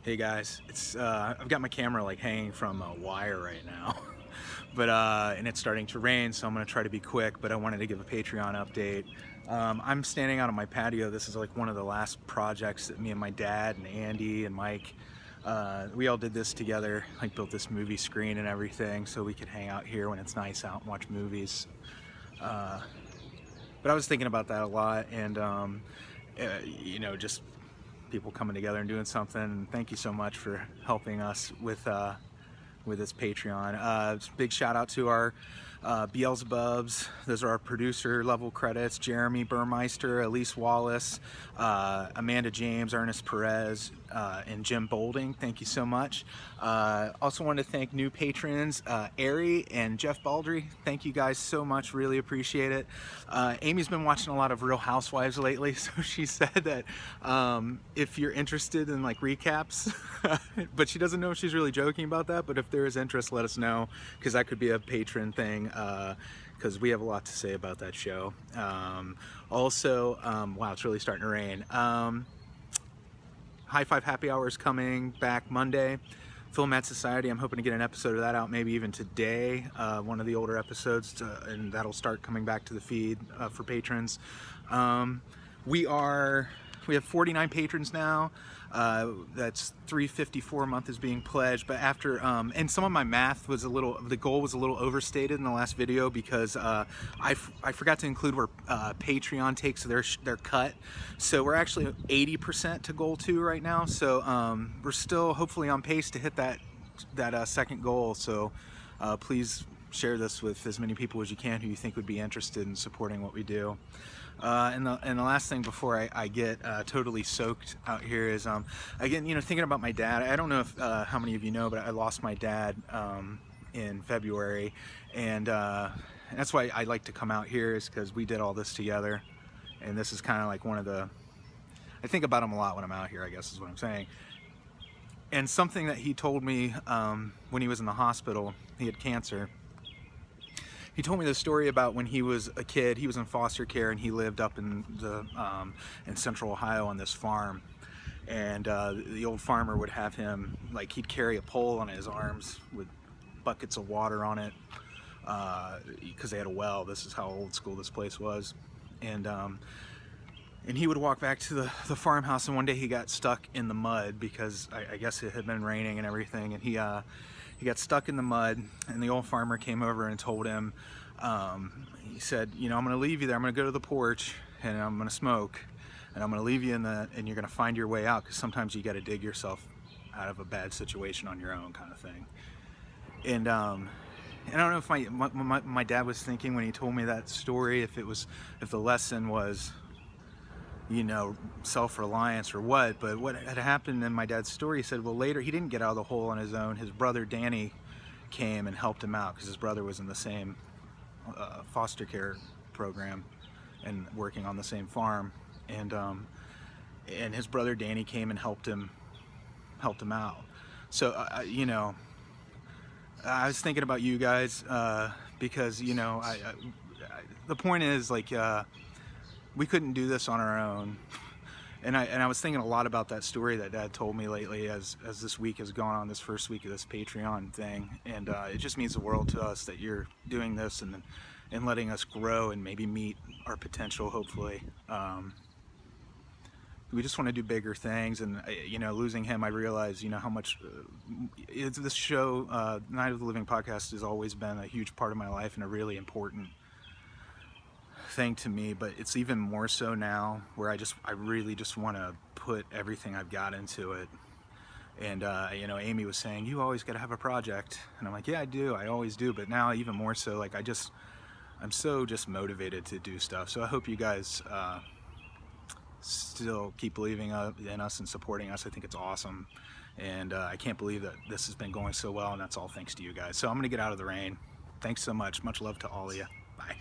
Hey guys, it's I've got my camera like hanging from a wire right now, but and it's starting to rain, so I'm gonna try to be quick. But I wanted to give a Patreon update. I'm standing out on my patio. This is like one of the last projects that me and my dad and Andy and Mike, we all did this together. Like built this movie screen and everything, so we could hang out here when it's nice out and watch movies. But I was thinking about that a lot, and just people coming together and doing something. And thank you so much for helping us with this Patreon. Big shout out to our Beelzebubs. Those are our producer level credits: Jeremy Burmeister, Elise Wallace, Amanda James, Ernest Perez, and Jim Bolding. Thank you so much. Also wanted to thank new patrons, Ari and Jeff Baldry. Thank you guys so much, really appreciate it. Amy's been watching a lot of Real Housewives lately, so she said that if you're interested in like recaps, but she doesn't know if she's really joking about that, but if there is interest, let us know, because that could be a patron thing, because we have a lot to say about that show. Also, wow, it's really starting to rain. High Five Happy Hour is coming back Monday. Film at Society, I'm hoping to get an episode of that out maybe even today, one of the older episodes, and that'll start coming back to the feed for patrons. We have 49 patrons now. That's $3.54 a month is being pledged. But after, and some of my math was the goal was a little overstated in the last video, because I forgot to include where Patreon takes their cut. So we're actually 80% to goal 2 right now. So we're still hopefully on pace to hit that second goal. So please share this with as many people as you can who you think would be interested in supporting what we do. And the last thing before I get totally soaked out here is, again, thinking about my dad. I don't know if how many of you know, but I lost my dad in February, and that's why I like to come out here, is because we did all this together, and this is kind of like I think about him a lot when I'm out here, I guess is what I'm saying. And something that he told me when he was in the hospital, he had cancer. He told me the story about when he was a kid. He was in foster care, and he lived up in Central Ohio on this farm. And the old farmer would have him, like, he'd carry a pole on his arms with buckets of water on it, because they had a well. This is how old school this place was. And he would walk back to the farmhouse, and one day he got stuck in the mud, because I guess it had been raining and everything, and he got stuck in the mud. And the old farmer came over and told him, he said, I'm going to leave you there. I'm going to go to the porch, and I'm going to smoke, and I'm going to leave you and you're going to find your way out, because sometimes you got to dig yourself out of a bad situation on your own, kind of thing. And I don't know if my dad was thinking when he told me that story, if the lesson was, self-reliance or what. But what had happened in my dad's story, he said, well, later he didn't get out of the hole on his own. His brother Danny came and helped him out, because his brother was in the same foster care program and working on the same farm, and his brother Danny came and helped him out. So I was thinking about you guys, because the point is, like, we couldn't do this on our own. And I was thinking a lot about that story that Dad told me lately, as this week has gone on, this first week of this Patreon thing. And it just means the world to us that you're doing this and letting us grow and maybe meet our potential, hopefully. We just want to do bigger things. And losing him, I realized how much this show, Night of the Living podcast, has always been a huge part of my life and a really important thing to me, but it's even more so now, where I really just want to put everything I've got into it. And Amy was saying, you always got to have a project, and I'm like, yeah, I do, I always do, but now even more so, like, I'm so just motivated to do stuff. So I hope you guys still keep believing in us and supporting us. I think it's awesome, and I can't believe that this has been going so well, and that's all thanks to you guys. So I'm gonna get out of the rain. Thanks so much. Much love to all of you. Bye.